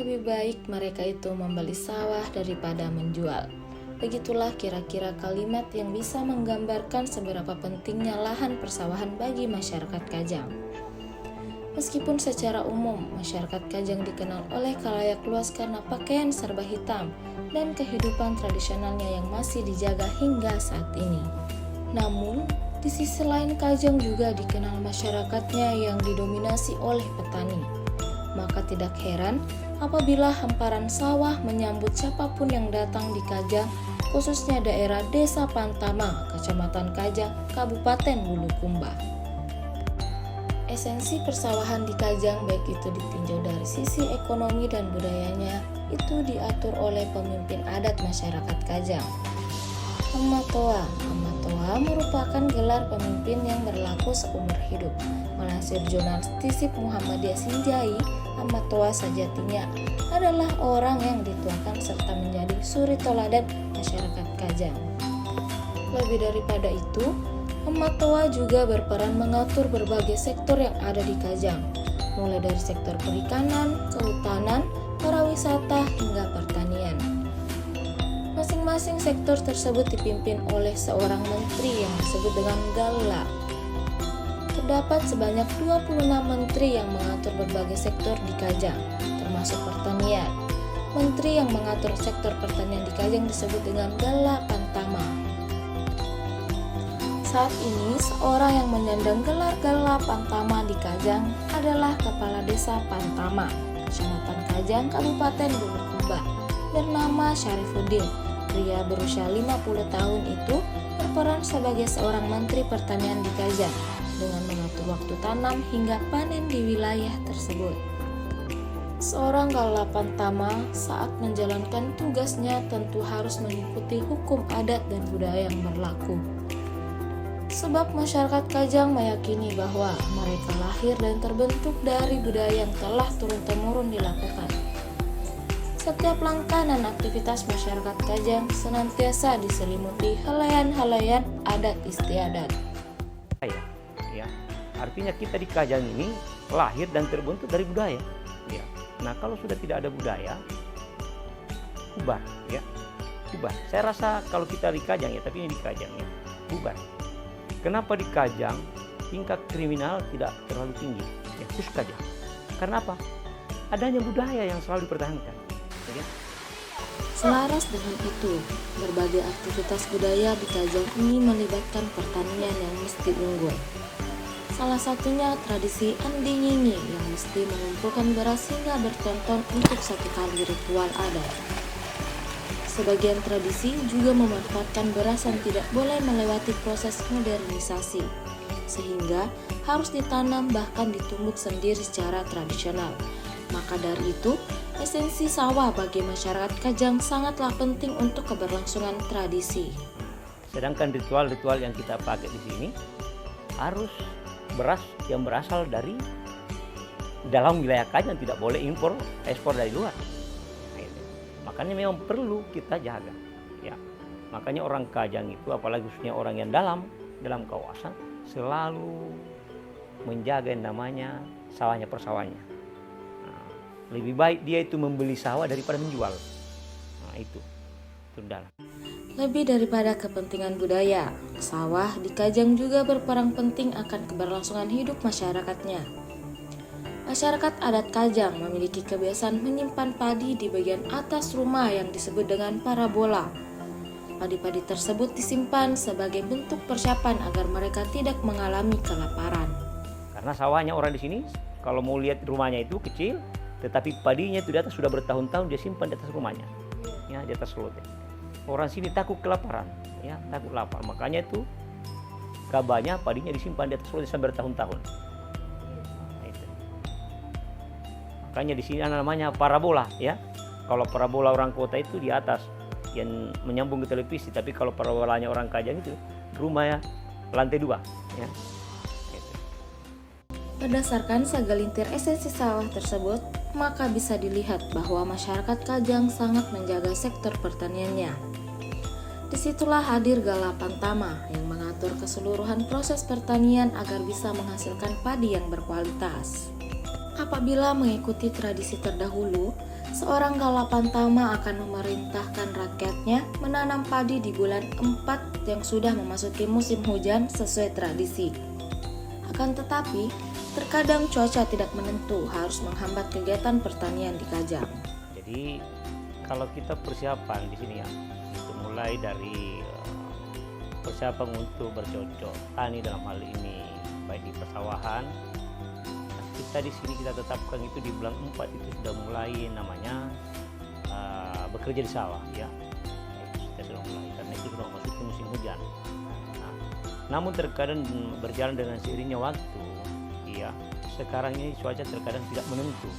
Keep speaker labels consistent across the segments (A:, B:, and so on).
A: lebih baik mereka itu membeli sawah daripada menjual. Begitulah kira-kira kalimat yang bisa menggambarkan seberapa pentingnya lahan persawahan bagi masyarakat Kajang. Meskipun secara umum masyarakat Kajang dikenal oleh khalayak luas karena pakaian serba hitam dan kehidupan tradisionalnya yang masih dijaga hingga saat ini. Namun, di sisi lain Kajang juga dikenal masyarakatnya yang didominasi oleh petani. Maka tidak heran apabila hamparan sawah menyambut siapapun yang datang di Kajang, khususnya daerah Desa Pantama, Kecamatan Kajang, Kabupaten Bulukumba. Esensi persawahan di Kajang, baik itu ditinjau dari sisi ekonomi dan budayanya, itu diatur oleh pemimpin adat masyarakat Kajang. Hamatoa merupakan gelar pemimpin yang berlaku seumur hidup. Melansir jurnal Tisip Muhammadiyah Sinjai, Hamatoa sejatinya adalah orang yang dituakan serta menjadi suri toladan masyarakat Kajang. Lebih daripada itu, Hamatoa juga berperan mengatur berbagai sektor yang ada di Kajang, mulai dari sektor perikanan, kehutanan, pariwisata, hingga pertanian. Masing-masing sektor tersebut dipimpin oleh seorang menteri yang disebut dengan Galla. Terdapat sebanyak 26 menteri yang mengatur berbagai sektor di Kajang, termasuk pertanian. Menteri yang mengatur sektor pertanian di Kajang disebut dengan Galla Pantama. Saat ini, seorang yang menyandang gelar Galla Pantama di Kajang adalah Kepala Desa Pantama, Kecamatan Kajang, Kabupaten Bulukumba, bernama Syarifuddin. Pria berusia 50 tahun itu berperan sebagai seorang Menteri Pertanian di Kajang dengan mengatur waktu tanam hingga panen di wilayah tersebut. Seorang Galla Pantama saat menjalankan tugasnya tentu harus mengikuti hukum adat dan budaya yang berlaku. Sebab masyarakat Kajang meyakini bahwa mereka lahir dan terbentuk dari budaya yang telah turun-temurun dilakukan. Setiap langkah dan aktivitas masyarakat Kajang senantiasa diselimuti helaian-helaian adat istiadat.
B: Ya, artinya kita di Kajang ini lahir dan terbentuk dari budaya. Ya. Nah, kalau sudah tidak ada budaya, bubar. Ya, bubar. Saya rasa kalau kita di Kajang ya, tapi ini di Kajang ya, bubar. Kenapa di Kajang tingkat kriminal tidak terlalu tinggi? Ya, khusus Kajang. Karena apa? Adanya budaya yang selalu dipertahankan. Ya.
A: Selaras dengan itu, berbagai aktivitas budaya di Kajang ini melibatkan pertanian yang mesti unggul. Salah satunya tradisi Andi Nyinyi yang mesti mengumpulkan beras hingga bertonton untuk satu kali ritual adat. Sebagian tradisi juga memanfaatkan beras yang tidak boleh melewati proses modernisasi, sehingga harus ditanam bahkan ditumbuk sendiri secara tradisional. Maka dari itu, esensi sawah bagi masyarakat Kajang sangatlah penting untuk keberlangsungan tradisi.
B: Sedangkan ritual-ritual yang kita pakai di sini harus beras yang berasal dari dalam wilayah Kajang, tidak boleh impor ekspor dari luar. Makanya memang perlu kita jaga. Ya, makanya orang Kajang itu, apalagi khususnya orang yang dalam kawasan, selalu menjaga yang namanya sawahnya persawahannya. Lebih baik dia itu membeli sawah daripada menjual. Nah, itu dalam.
A: Lebih daripada kepentingan budaya, sawah di Kajang juga berperan penting akan keberlangsungan hidup masyarakatnya. Masyarakat adat Kajang memiliki kebiasaan menyimpan padi di bagian atas rumah yang disebut dengan parabola. Padi-padi tersebut disimpan sebagai bentuk persiapan agar mereka tidak mengalami kelaparan.
B: Karena sawahnya orang di sini, kalau mau lihat rumahnya itu kecil, tetapi padinya itu di atas sudah bertahun-tahun dia simpan di atas rumahnya, ya, di atas loteng. Orang sini takut kelaparan, ya, takut lapar. Makanya itu gabahnya, padinya disimpan di atas loteng sampai bertahun-tahun. Makanya di sini namanya parabola, ya. Kalau parabola orang kota itu di atas yang menyambung ke televisi, tapi kalau parabolanya orang Kajang itu rumahnya lantai 2, ya.
A: Berdasarkan segelintir esensi sawah tersebut, maka bisa dilihat bahwa masyarakat Kajang sangat menjaga sektor pertaniannya. Disitulah hadir Galla Pantama yang mengatur keseluruhan proses pertanian agar bisa menghasilkan padi yang berkualitas. Apabila mengikuti tradisi terdahulu, seorang Galapantama akan memerintahkan rakyatnya menanam padi di bulan 4 yang sudah memasuki musim hujan sesuai tradisi. Akan tetapi, terkadang cuaca tidak menentu harus menghambat kegiatan pertanian di Kajang.
B: Jadi kalau kita persiapan di sini ya, itu mulai dari persiapan untuk bercocok tani dalam hal ini baik di persawahan. Kita di sini kita tetapkan itu di bulan 4 itu sudah mulai namanya bekerja di sawah ya. Kita sudah mulai karena itu sudah masuk ke musim hujan. Nah, namun terkadang berjalan dengan seiringnya waktu ya. Sekarang ini cuaca terkadang tidak menentu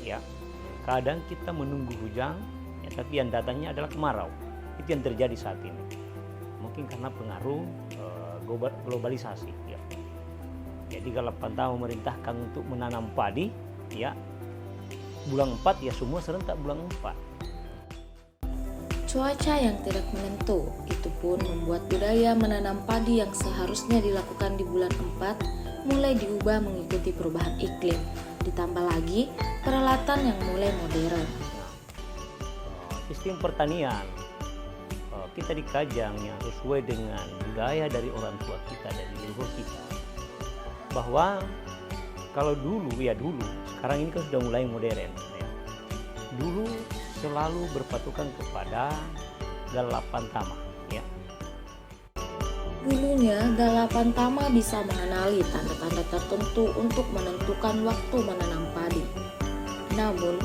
B: ya. Kadang kita menunggu hujan ya, tapi yang datangnya adalah kemarau. Itu yang terjadi saat ini. Mungkin karena pengaruh globalisasi ya. Jadi Galapantama memerintahkan untuk menanam padi ya bulan 4 ya, semua serentak bulan 4.
A: Cuaca yang tidak menentu itu pun membuat budaya menanam padi yang seharusnya dilakukan di bulan 4 mulai diubah mengikuti perubahan iklim. Ditambah lagi peralatan yang mulai modern.
B: Sistem pertanian kita di Kajang yang sesuai dengan budaya dari orang tua kita, dari leluhur kita, bahwa kalau dulu, sekarang ini kan sudah mulai modern ya. Dulu selalu berpatokan kepada Galapantama ya.
A: Dulunya Galapantama bisa mengenali tanda-tanda tertentu untuk menentukan waktu menanam padi. Namun,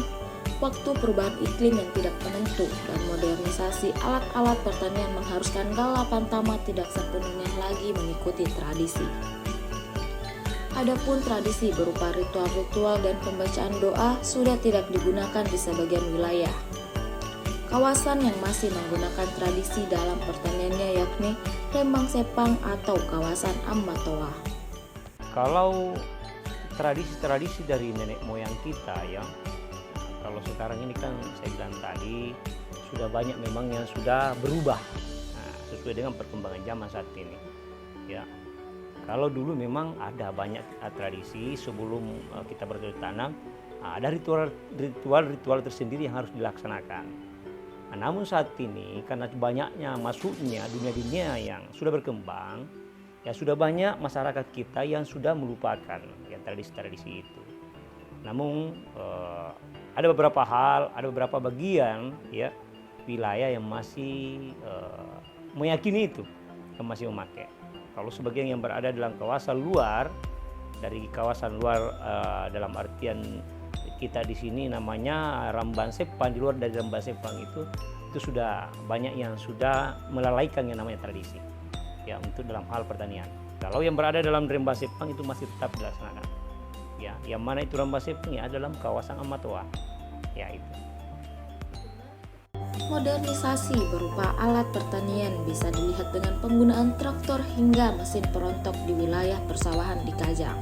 A: waktu perubahan iklim yang tidak menentu dan modernisasi alat-alat pertanian mengharuskan Galapantama tidak sepenuhnya lagi mengikuti tradisi. Adapun tradisi berupa ritual-ritual dan pembacaan doa sudah tidak digunakan di sebagian wilayah. Kawasan yang masih menggunakan tradisi dalam pertaniannya yakni Rembang Sepang atau kawasan Ambatoa.
B: Kalau tradisi-tradisi dari nenek moyang kita ya, kalau sekarang ini kan saya bilang tadi sudah banyak memang yang sudah berubah sesuai dengan perkembangan zaman saat ini ya. Kalau dulu memang ada banyak tradisi sebelum kita bercocok tanam, ada ritual tersendiri yang harus dilaksanakan. Nah, namun saat ini karena banyaknya masuknya dunia-dunia yang sudah berkembang, ya sudah banyak masyarakat kita yang sudah melupakan ya tradisi-tradisi itu. Namun ada beberapa hal, ada beberapa bagian ya wilayah yang masih meyakini itu, yang masih memakai. Kalau sebagian yang berada dalam kawasan luar, dari kawasan luar dalam artian kita di sini namanya Rembang Sepang, di luar dari Rembang Sepang itu sudah banyak yang sudah melalaikan yang namanya tradisi ya untuk dalam hal pertanian. Kalau yang berada dalam Rembang Sepang itu masih tetap dilaksanakan. Ya, yang mana itu Rembang Sepang ya dalam kawasan Ambatoa. Ya itu.
A: Modernisasi berupa alat pertanian bisa dilihat dengan penggunaan traktor hingga mesin perontok di wilayah persawahan di Kajang.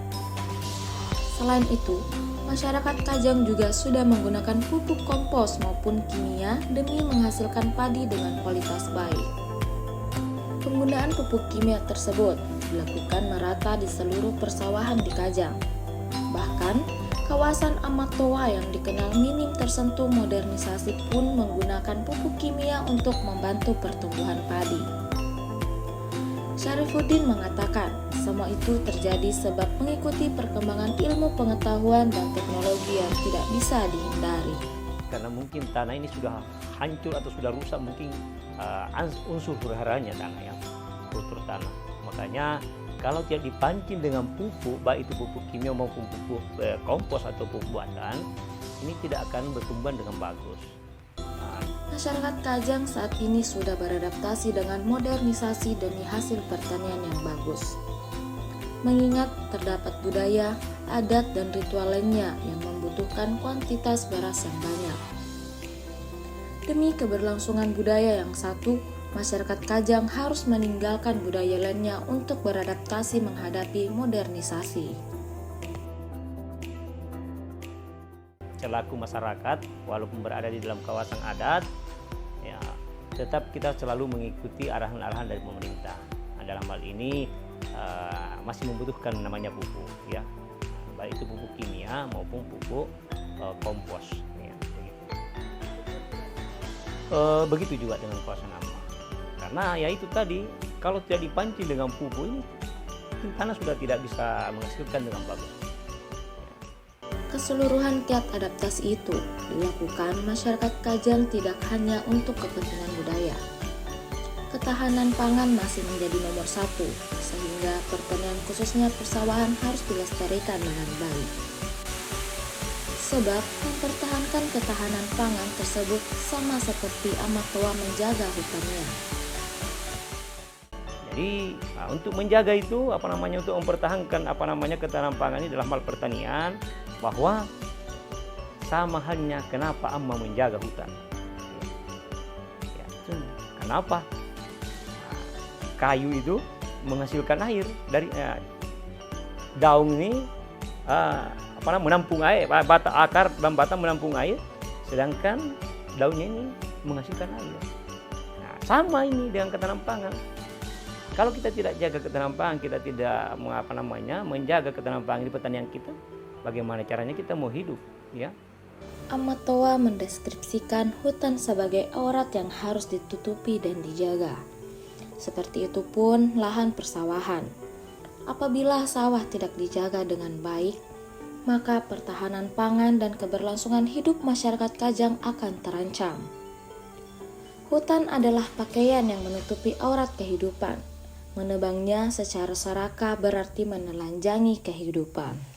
A: Selain itu, masyarakat Kajang juga sudah menggunakan pupuk kompos maupun kimia demi menghasilkan padi dengan kualitas baik. Penggunaan pupuk kimia tersebut dilakukan merata di seluruh persawahan di Kajang. Bahkan, kawasan Ambatoa yang dikenal minim tersentuh modernisasi pun menggunakan pupuk kimia untuk membantu pertumbuhan padi. Syarifuddin mengatakan, semua itu terjadi sebab mengikuti perkembangan ilmu pengetahuan dan teknologi yang tidak bisa dihindari.
B: Karena mungkin tanah ini sudah hancur atau sudah rusak, mungkin unsur hara-haranya tanah ya, kultur tanah. Makanya kalau tidak dipancing dengan pupuk, baik itu pupuk kimia maupun pupuk kompos atau pupuk buatan, ini tidak akan bertumbuh dengan bagus.
A: Masyarakat Kajang saat ini sudah beradaptasi dengan modernisasi demi hasil pertanian yang bagus. Mengingat terdapat budaya, adat, dan ritual lainnya yang membutuhkan kuantitas beras yang banyak. Demi keberlangsungan budaya yang satu, masyarakat Kajang harus meninggalkan budaya lainnya untuk beradaptasi menghadapi modernisasi.
B: Selaku masyarakat, walaupun berada di dalam kawasan adat, ya tetap kita selalu mengikuti arahan-arahan dari pemerintah. Nah, dalam hal ini masih membutuhkan namanya pupuk, ya, baik itu pupuk kimia maupun pupuk kompos. Ya, begitu. Begitu juga dengan kawasan aman. Karena ya itu tadi, kalau tidak dipancing dengan pupuk ini, tanah sudah tidak bisa menghasilkan dengan bagus.
A: Keseluruhan kiat adaptasi itu dilakukan masyarakat Kajang tidak hanya untuk kepentingan budaya. Ketahanan pangan masih menjadi nomor satu, sehingga pertanian khususnya persawahan harus dilestarikan dengan baik. Sebab mempertahankan ketahanan pangan tersebut sama seperti Amatoa menjaga hutannya.
B: Jadi untuk menjaga itu untuk mempertahankan ketahanan pangan ini dalam hal pertanian, bahwa sama halnya kenapa Amma menjaga hutan. Ya, kenapa? Kayu itu menghasilkan air dari daun ini menampung air, akar dan batang menampung air, sedangkan daunnya ini menghasilkan air. Nah, sama ini dengan ketahanan pangan. Kalau kita tidak jaga ketahanan pangan, kita tidak menjaga ketahanan pangan di pertanian kita, bagaimana caranya kita mau hidup, ya?
A: Amatoa mendeskripsikan hutan sebagai aurat yang harus ditutupi dan dijaga. Seperti itu pun lahan persawahan. Apabila sawah tidak dijaga dengan baik, maka pertahanan pangan dan keberlangsungan hidup masyarakat Kajang akan terancam. Hutan adalah pakaian yang menutupi aurat kehidupan. Menebangnya secara serakah berarti menelanjangi kehidupan.